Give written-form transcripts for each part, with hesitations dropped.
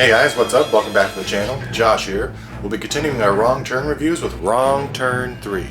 Hey guys, what's up? Welcome back to the channel. Josh here. We'll be continuing our Wrong Turn reviews with Wrong Turn 3,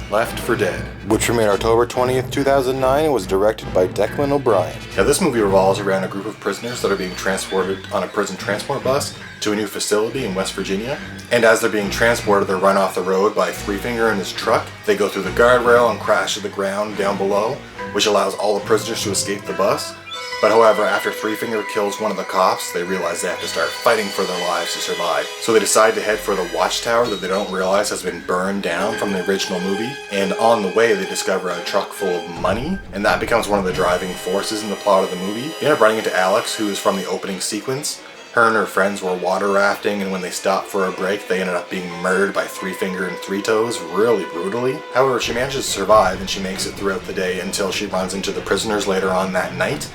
Left for Dead, which premiered October 20th, 2009 and was directed by Declan O'Brian. Now this movie revolves around a group of prisoners that are being transported on a prison transport bus to a new facility in West Virginia. And as they're being transported, they're run off the road by Three Finger in his truck. They go through the guardrail and crash to the ground down below, which allows all the prisoners to escape the bus. But however, after Three Finger kills one of the cops, they realize they have to start fighting for their lives to survive. So they decide to head for the watchtower that they don't realize has been burned down from the original movie. And on the way, they discover a truck full of money, and that becomes one of the driving forces in the plot of the movie. They end up running into Alex, who is from the opening sequence. Her and her friends were water rafting, and when they stopped for a break, they ended up being murdered by Three Finger and Three Toes really brutally. However, she manages to survive, and she makes it throughout the day until she runs into the prisoners later on that night.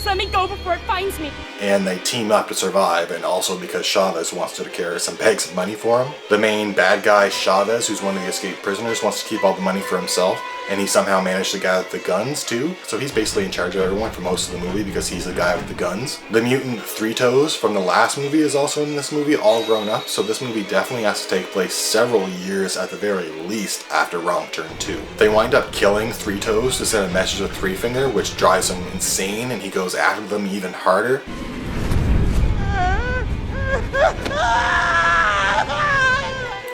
Let me go before it finds me. And they team up to survive, and also because Chavez wants to carry some bags of money for him. The main bad guy, Chavez, who's one of the escaped prisoners, wants to keep all the money for himself, and he somehow managed to gather the guns too, so he's basically in charge of everyone for most of the movie because he's the guy with the guns. The mutant Three Toes from the last movie is also in this movie, all grown up, so this movie definitely has to take place several years at the very least after Wrong Turn 2. They wind up killing Three Toes to send a message to Three Finger, which drives him insane, and he goes after them even harder.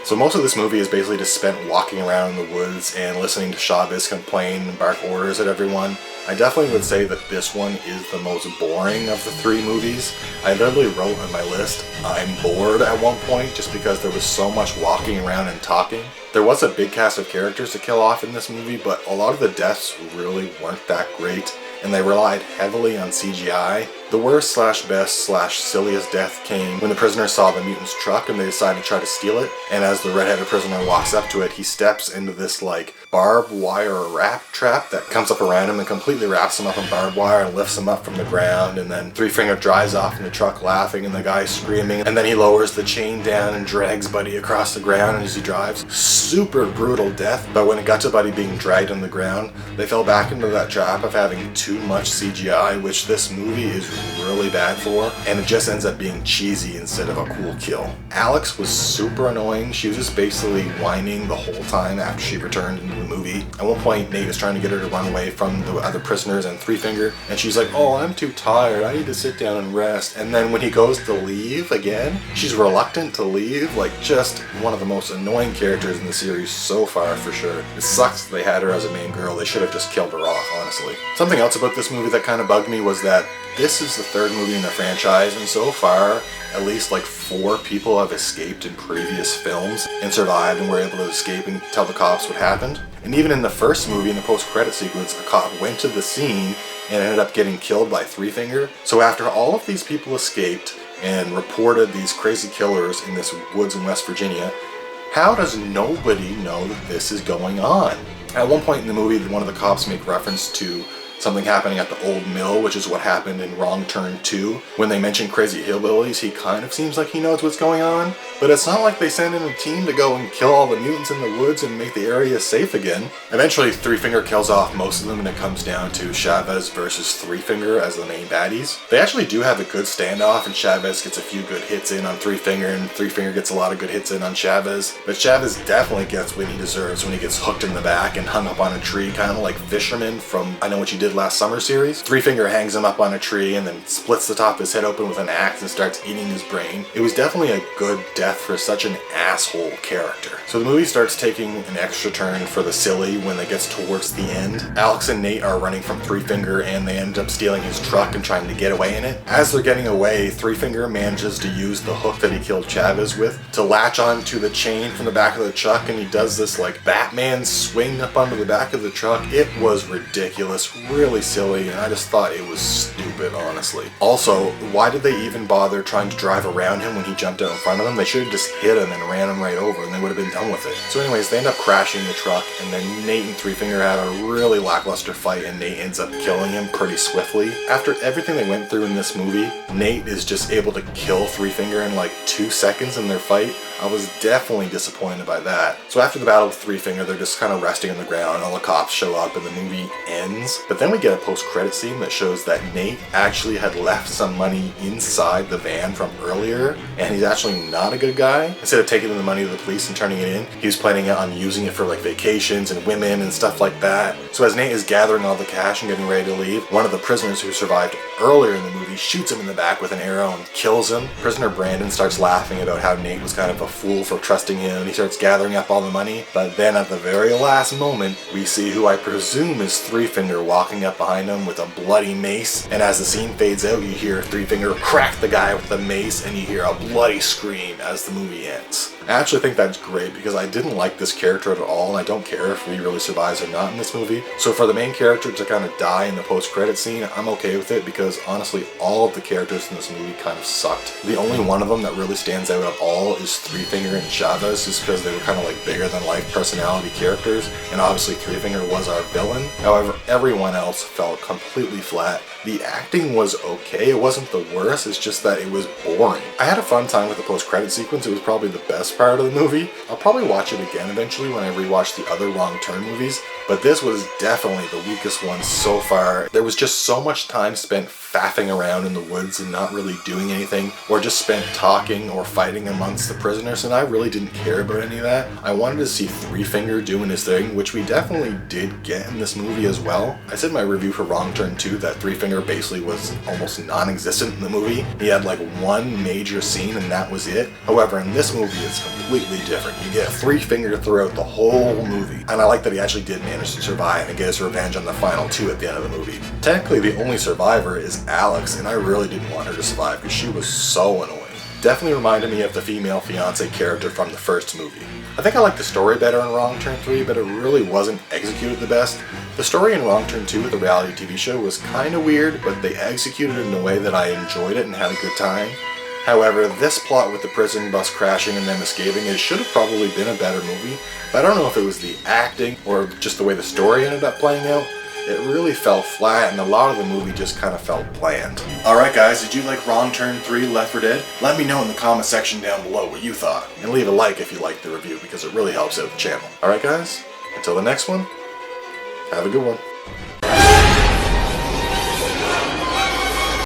So most of this movie is basically just spent walking around in the woods and listening to Chavez complain and bark orders at everyone. I definitely would say that this one is the most boring of the three movies. I literally wrote on my list, I'm bored at one point just because there was so much walking around and talking. There was a big cast of characters to kill off in this movie, but a lot of the deaths really weren't that great, and they relied heavily on CGI. The worst / best / silliest death came when the prisoner saw the mutant's truck and they decided to try to steal it, and as the redheaded prisoner walks up to it, he steps into this like barbed wire wrap trap that comes up around him and completely wraps him up in barbed wire and lifts him up from the ground, and then Three Finger drives off in the truck laughing and the guy's screaming, and then he lowers the chain down and drags Buddy across the ground as he drives. Super brutal death, but when it got to Buddy being dragged on the ground, they fell back into that trap of having too much CGI, which this movie is really bad for, and it just ends up being cheesy instead of a cool kill. Alex was super annoying. She was just basically whining the whole time after she returned into the movie. At one point, Nate was trying to get her to run away from the other prisoners and Three Finger, and she's like, oh, I'm too tired, I need to sit down and rest. And then when he goes to leave again, she's reluctant to leave. Like, just one of the most annoying characters in the series so far for sure. It sucks that they had her as a main girl. They should have just killed her off, honestly. Something else about this movie that kind of bugged me was that this is the third movie in the franchise, and so far, at least like 4 people have escaped in previous films and survived and were able to escape and tell the cops what happened. And even in the first movie, in the post-credit sequence, a cop went to the scene and ended up getting killed by Three Finger. So after all of these people escaped and reported these crazy killers in this woods in West Virginia, how does nobody know that this is going on? At one point in the movie, one of the cops make reference to something happening at the old mill, which is what happened in Wrong Turn 2. When they mention crazy hillbillies, he kind of seems like he knows what's going on, but it's not like they send in a team to go and kill all the mutants in the woods and make the area safe again. Eventually, Three Finger kills off most of them, and it comes down to Chavez versus Three Finger as the main baddies. They actually do have a good standoff, and Chavez gets a few good hits in on Three Finger, and Three Finger gets a lot of good hits in on Chavez. But Chavez definitely gets what he deserves when he gets hooked in the back and hung up on a tree, kind of like Fisherman from I Know What You Did Last Summer series. Three Finger hangs him up on a tree and then splits the top of his head open with an axe and starts eating his brain. It was definitely a good death for such an asshole character. So the movie starts taking an extra turn for the silly when it gets towards the end. Alex and Nate are running from Three Finger and they end up stealing his truck and trying to get away in it. As they're getting away, Three Finger manages to use the hook that he killed Chavez with to latch onto the chain from the back of the truck, and he does this like Batman swing up onto the back of the truck. It was ridiculous, really silly, and I just thought it was stupid, honestly. Also, why did they even bother trying to drive around him when he jumped out in front of them? They should have just hit him and ran him right over and they would have been done with it. So anyways, they end up crashing the truck, and then Nate and Three Finger have a really lackluster fight, and Nate ends up killing him pretty swiftly. After everything they went through in this movie, Nate is just able to kill Three Finger in like 2 seconds in their fight. I was definitely disappointed by that. So after the battle with Three Finger, they're just kind of resting on the ground, and all the cops show up and the movie ends. But then we get a post-credit scene that shows that Nate actually had left some money inside the van from earlier, and he's actually not a good guy. Instead of taking the money to the police and turning it in, he was planning on using it for like vacations and women and stuff like that. So as Nate is gathering all the cash and getting ready to leave, one of the prisoners who survived earlier in the movie shoots him in the back with an arrow and kills him. Prisoner Brandon starts laughing about how Nate was kind of a fool for trusting him, and he starts gathering up all the money. But then at the very last moment, we see who I presume is Three Finger walking up behind him with a bloody mace. And as the scene fades out, you hear Three Finger crack the guy with the mace, and you hear a bloody scream as the movie ends. I actually think that's great because I didn't like this character at all, and I don't care if he really survives or not in this movie. So for the main character to kind of die in the post-credit scene, I'm okay with it because honestly all of the characters in this movie kind of sucked. The only one of them that really stands out at all is Three Finger and Chavez, just because they were kind of like bigger than life personality characters, and obviously Three Finger was our villain. However, everyone else felt completely flat. The acting was okay, it wasn't the worst, it's just that it was boring. I had a fun time with the post-credit sequence, it was probably the best part of the movie. I'll probably watch it again eventually when I rewatch the other Wrong Turn movies, but this was definitely the weakest one so far. There was just so much time spent faffing around in the woods and not really doing anything, or just spent talking or fighting amongst the prisoners, and I really didn't care about any of that. I wanted to see Three Finger doing his thing, which we definitely did get in this movie as well. I said in my review for Wrong Turn 2 that Three Finger basically was almost non-existent in the movie. He had like one major scene and that was it. However, in this movie it's completely different. You get Three Finger throughout the whole movie, and I like that he actually did manage to survive and get his revenge on the final two at the end of the movie. Technically the only survivor is Alex, and I really didn't want her to survive because she was so annoying. Definitely reminded me of the female fiance character from the first movie. I think I liked the story better in Wrong Turn 3, but it really wasn't executed the best. The story in Wrong Turn 2 with the reality TV show was kind of weird, but they executed it in a way that I enjoyed it and had a good time. However, this plot with the prison bus crashing and them escaping, it should have probably been a better movie, but I don't know if it was the acting or just the way the story ended up playing out. It really fell flat, and a lot of the movie just kind of felt bland. Alright guys, did you like Wrong Turn 3 Left 4 Dead? Let me know in the comment section down below what you thought, and leave a like if you liked the review because it really helps out the channel. Alright guys, until the next one, have a good one.